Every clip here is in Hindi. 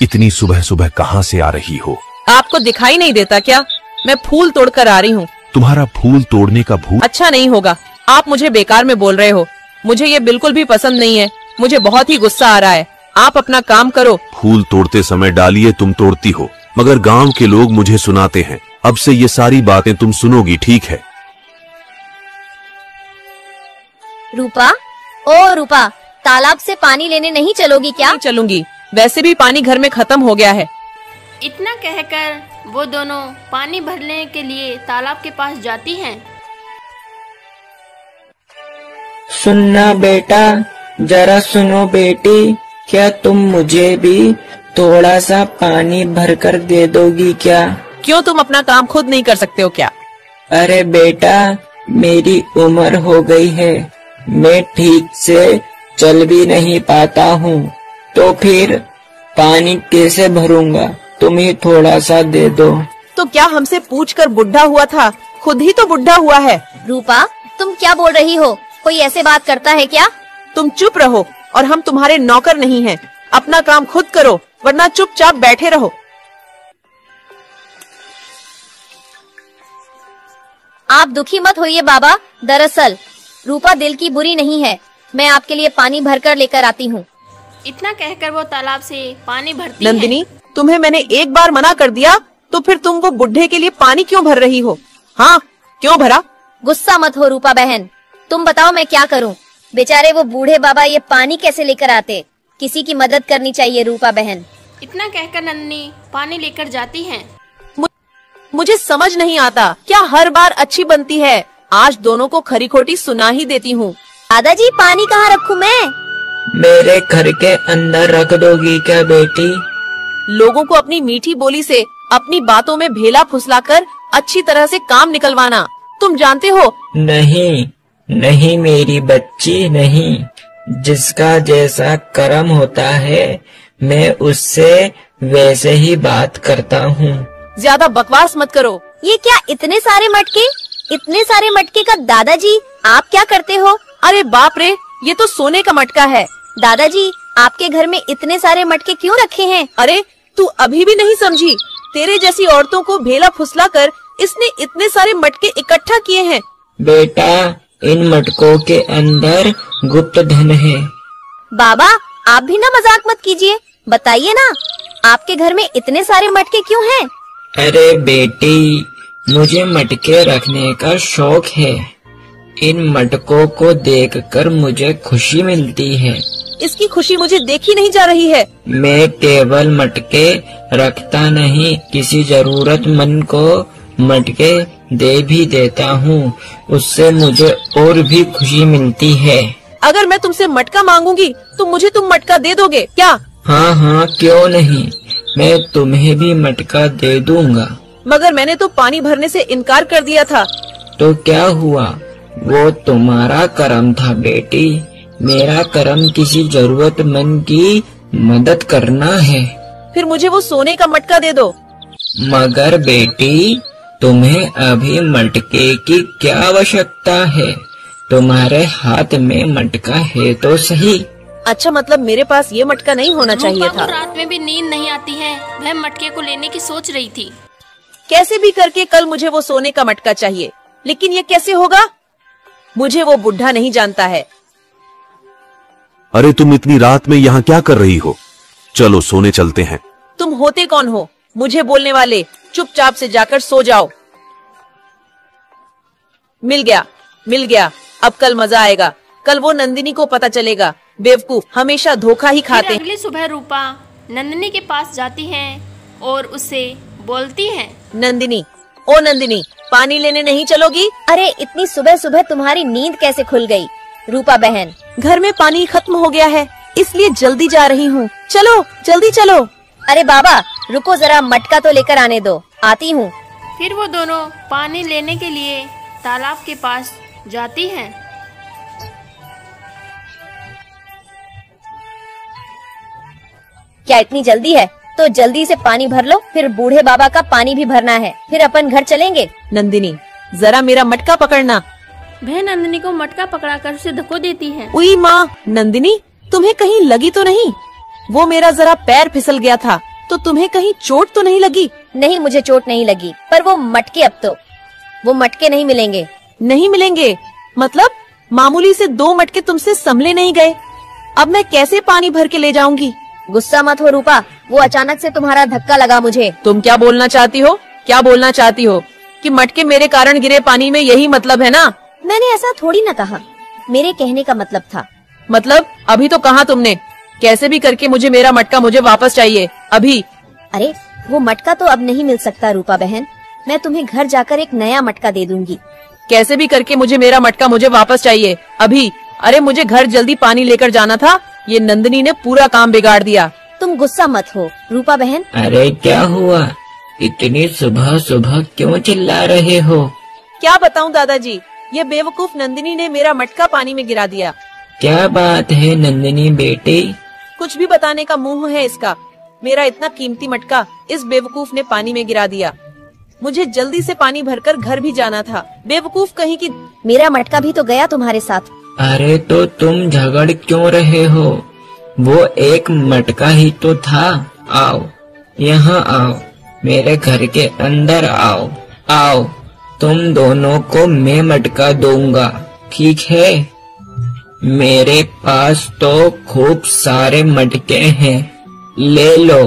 इतनी सुबह सुबह कहाँ से आ रही हो? आपको दिखाई नहीं देता क्या? मैं फूल तोड़कर आ रही हूँ। तुम्हारा फूल तोड़ने का भूत अच्छा नहीं होगा। आप मुझे बेकार में बोल रहे हो। मुझे ये बिल्कुल भी पसंद नहीं है। मुझे बहुत ही गुस्सा आ रहा है। आप अपना काम करो। फूल तोड़ते समय डालिए तुम तोड़ती हो, मगर गांव के लोग मुझे सुनाते हैं। अब से ये सारी बातें तुम सुनोगी, ठीक है? रूपा, ओ रूपा, तालाब से पानी लेने नहीं चलोगी क्या? नहीं चलूंगी। वैसे भी पानी घर में खत्म हो गया है। इतना कहकर वो दोनों पानी भरने के लिए तालाब के पास जाती हैं। सुनना बेटा, जरा सुनो बेटी, क्या तुम मुझे भी थोड़ा सा पानी भरकर दे दोगी क्या? क्यों, तुम अपना काम खुद नहीं कर सकते हो क्या? अरे बेटा, मेरी उम्र हो गई है, मैं ठीक से चल भी नहीं पाता हूँ, तो फिर पानी कैसे भरूंगा? तुम ही थोड़ा सा दे दो। तो क्या हमसे पूछकर बुढ़ा हुआ था? खुद ही तो बुढ़ा हुआ है। रूपा, तुम क्या बोल रही हो? कोई ऐसे बात करता है क्या? तुम चुप रहो और हम तुम्हारे नौकर नहीं हैं। अपना काम खुद करो, वरना चुपचाप बैठे रहो। आप दुखी मत होइए बाबा, दरअसल रूपा दिल की बुरी नहीं है। मैं आपके लिए पानी भरकर लेकर आती हूँ। इतना कहकर वो तालाब से पानी भरती नंदिनी, है। तुम्हें मैंने एक बार मना कर दिया, तो फिर तुम वो बुढ़े के लिए पानी क्यों भर रही हो? हाँ, क्यों भरा? गुस्सा मत हो रूपा बहन, तुम बताओ मैं क्या करूँ? बेचारे वो बूढ़े बाबा ये पानी कैसे लेकर आते? किसी की मदद करनी चाहिए रूपा बहन। इतना कहकर नंदिनी पानी लेकर जाती है। मुझे समझ नहीं आता, क्या हर बार अच्छी बनती है? आज दोनों को खरी खोटी सुना ही देती हूँ। दादाजी, पानी कहाँ रखूं मैं? मेरे घर के अंदर रख दोगी क्या बेटी? लोगों को अपनी मीठी बोली से अपनी बातों में भेला फुसलाकर अच्छी तरह से काम निकलवाना तुम जानते हो। नहीं नहीं मेरी बच्ची, नहीं। जिसका जैसा कर्म होता है, मैं उससे वैसे ही बात करता हूँ। ज्यादा बकवास मत करो। ये क्या इतने सारे मटके? इतने सारे मटके का दादाजी आप क्या करते हो? अरे बाप रे, ये तो सोने का मटका है। दादाजी, आपके घर में इतने सारे मटके क्यों रखे हैं? अरे तू अभी भी नहीं समझी? तेरे जैसी औरतों को भेला फुसला कर इसने इतने सारे मटके इकट्ठा किए हैं। बेटा, इन मटकों के अंदर गुप्त धन है। बाबा, आप भी ना मजाक मत कीजिए। बताइए ना, आपके घर में इतने सारे मटके क्यों हैं? अरे बेटी, मुझे मटके रखने का शौक है। इन मटकों को देखकर मुझे खुशी मिलती है। इसकी खुशी मुझे देखी नहीं जा रही है। मैं केवल मटके रखता नहीं, किसी जरूरतमंद को मटके दे भी देता हूँ। उससे मुझे और भी खुशी मिलती है। अगर मैं तुमसे मटका मांगूंगी तो मुझे तुम मटका दे दोगे क्या? हाँ हाँ, क्यों नहीं, मैं तुम्हें भी मटका दे दूंगा। मगर मैंने तो पानी भरने से इनकार कर दिया था। तो क्या हुआ? वो तुम्हारा कर्म था बेटी। मेरा कर्म किसी जरूरतमंद की मदद करना है। फिर मुझे वो सोने का मटका दे दो। मगर बेटी, तुम्हें अभी मटके की क्या आवश्यकता है? तुम्हारे हाथ में मटका है तो सही। अच्छा, मतलब मेरे पास ये मटका नहीं होना चाहिए रूपा था। को रात में भी नींद नहीं आती है। वह मटके को लेने की सोच रही थी। कैसे भी करके कल मुझे वो सोने का मटका चाहिए, लेकिन ये कैसे होगा? मुझे वो बुढ़ा नहीं जानता है। अरे तुम इतनी रात में यहाँ क्या कर रही हो? चलो सोने चलते हैं। तुम होते कौन हो मुझे बोलने वाले? चुपचाप से जाकर सो जाओ। मिल गया, मिल गया। अब कल मजा आएगा। कल वो नंदिनी को पता चलेगा। बेवकूफ हमेशा धोखा ही खाते फिर हैं। अगली सुबह रूपा नंदिनी के पास जाती है और उससे बोलती है। नंदिनी, ओ नंदिनी, पानी लेने नहीं चलोगी? अरे इतनी सुबह सुबह तुम्हारी नींद कैसे खुल गई? रूपा बहन, घर में पानी खत्म हो गया है, इसलिए जल्दी जा रही हूँ। चलो जल्दी चलो। अरे बाबा रुको जरा, मटका तो लेकर आने दो, आती हूँ। फिर वो दोनों पानी लेने के लिए तालाब के पास जाती हैं। क्या इतनी जल्दी है? तो जल्दी से पानी भर लो, फिर बूढ़े बाबा का पानी भी भरना है, फिर अपन घर चलेंगे। नंदिनी, जरा मेरा मटका पकड़ना। वह नंदिनी को मटका पकड़ाकर उसे धक्को देती है। उई माँ, नंदिनी तुम्हें कहीं लगी तो नहीं? वो मेरा जरा पैर फिसल गया था, तो तुम्हें कहीं चोट तो नहीं लगी? नहीं, मुझे चोट नहीं लगी, पर वो मटके नहीं मिलेंगे। नहीं मिलेंगे मतलब मामूली से 2 मटके तुमसे संभले नहीं गए। अब मैं कैसे पानी भर के ले जाऊंगी? गुस्सा मत हो रूपा, वो अचानक से तुम्हारा धक्का लगा मुझे। तुम क्या बोलना चाहती हो? क्या बोलना चाहती हो कि मटके मेरे कारण गिरे पानी में, यही मतलब है ना? मैंने ऐसा थोड़ी ना कहा, मेरे कहने का मतलब था। मतलब अभी तो कहा तुमने, कैसे भी करके मुझे मेरा मटका मुझे वापस चाहिए अभी। अरे वो मटका तो अब नहीं मिल सकता रूपा बहन, मैं तुम्हें घर जाकर एक नया मटका दे दूंगी। कैसे भी करके मुझे मेरा मटका मुझे वापस चाहिए अभी। अरे मुझे घर जल्दी पानी लेकर जाना था, ये नंदिनी ने पूरा काम बिगाड़ दिया। तुम गुस्सा मत हो रूपा बहन। अरे क्या हुआ, इतनी सुबह सुबह क्यों चिल्ला रहे हो? क्या बताऊं दादाजी, ये बेवकूफ नंदिनी ने मेरा मटका पानी में गिरा दिया। क्या बात है नंदिनी बेटी? कुछ भी बताने का मुंह है इसका। मेरा इतना कीमती मटका इस बेवकूफ ने पानी में गिरा दिया। मुझे जल्दी से पानी भरकर घर भी जाना था। बेवकूफ कहीं की। मेरा मटका भी तो गया तुम्हारे साथ। अरे तो तुम झगड़ क्यों रहे हो? वो एक मटका ही तो था। आओ यहाँ आओ, मेरे घर के अंदर आओ। आओ, तुम दोनों को मैं मटका दूंगा, ठीक है? मेरे पास तो खूब सारे मटके हैं, ले लो।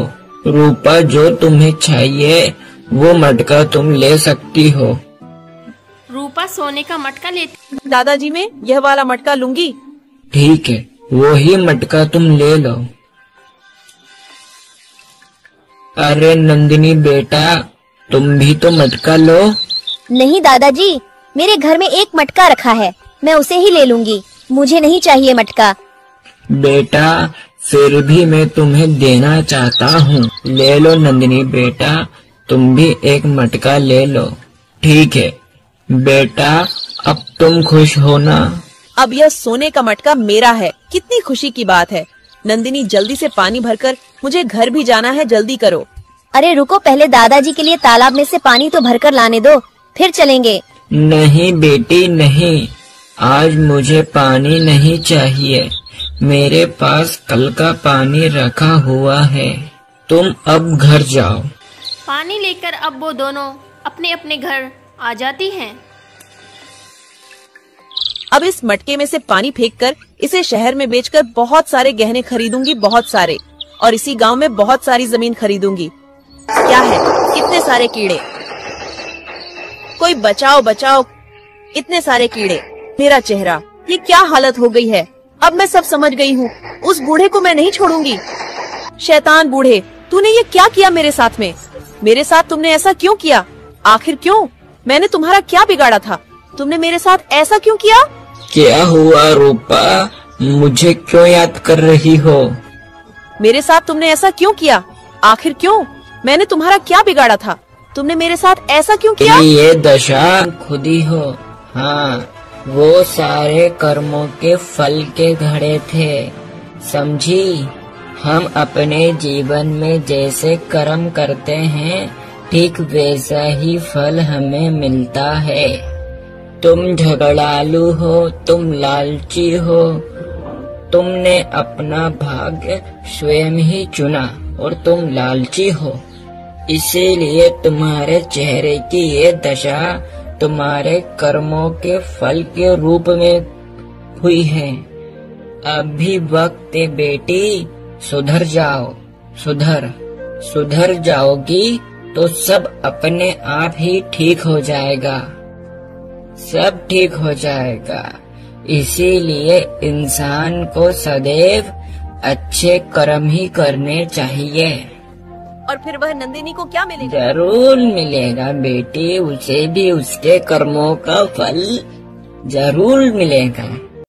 रूपा, जो तुम्हें चाहिए वो मटका तुम ले सकती हो। रूपा सोने का मटका लेती। दादाजी मैं यह वाला मटका लूंगी। ठीक है, वो ही मटका तुम ले लो। अरे नंदिनी बेटा, तुम भी तो मटका लो। नहीं दादाजी, मेरे घर में एक मटका रखा है, मैं उसे ही ले लूंगी, मुझे नहीं चाहिए मटका। बेटा फिर भी मैं तुम्हें देना चाहता हूँ, ले लो नंदिनी बेटा, तुम भी एक मटका ले लो। ठीक है बेटा, अब तुम खुश हो ना? अब यह सोने का मटका मेरा है, कितनी खुशी की बात है। नंदिनी जल्दी से पानी भरकर मुझे घर भी जाना है, जल्दी करो। अरे रुको, पहले दादाजी के लिए तालाब में से पानी तो भरकर लाने दो, फिर चलेंगे। नहीं बेटी नहीं, आज मुझे पानी नहीं चाहिए, मेरे पास कल का पानी रखा हुआ है। तुम अब घर जाओ। पानी लेकर अब वो दोनों अपने अपने घर आ जाती हैं। अब इस मटके में से पानी फेंककर इसे शहर में बेचकर बहुत सारे गहने खरीदूंगी, बहुत सारे, और इसी गांव में बहुत सारी जमीन खरीदूंगी। क्या है, कितने सारे कीड़े, कोई बचाओ बचाओ, इतने सारे कीड़े। मेरा चेहरा, ये क्या हालत हो गई है। अब मैं सब समझ गई हूँ, उस बूढ़े को मैं नहीं छोड़ूंगी। शैतान बूढ़े, तूने ये क्या किया मेरे साथ में? मेरे साथ तुमने ऐसा क्यों किया? आखिर क्यों? मैंने तुम्हारा क्या बिगाड़ा था? तुमने मेरे साथ ऐसा क्यों किया? क्या हुआ रूपा, मुझे क्यों याद कर रही हो? मेरे साथ तुमने ऐसा क्यों किया? आखिर क्यों? मैंने तुम्हारा क्या बिगाड़ा था? तुमने मेरे साथ ऐसा क्यों किया? ये दशा खुद ही हो। हाँ, वो सारे कर्मों के फल के घड़े थे, समझी? हम अपने जीवन में जैसे कर्म करते हैं, ठीक वैसा ही फल हमें मिलता है। तुम झगड़ालू हो, तुम लालची हो, तुमने अपना भाग्य स्वयं ही चुना और तुम लालची हो, इसीलिए तुम्हारे चेहरे की ये दशा तुम्हारे कर्मों के फल के रूप में हुई है। अब भी वक्त है बेटी, सुधर जाओ। सुधर जाओगी तो सब अपने आप ही ठीक हो जाएगा, सब ठीक हो जाएगा। इसीलिए इंसान को सदैव अच्छे कर्म ही करने चाहिए। और फिर वह नंदिनी को क्या मिलेगा? जरूर मिलेगा बेटी, उसे भी उसके कर्मों का फल जरूर मिलेगा।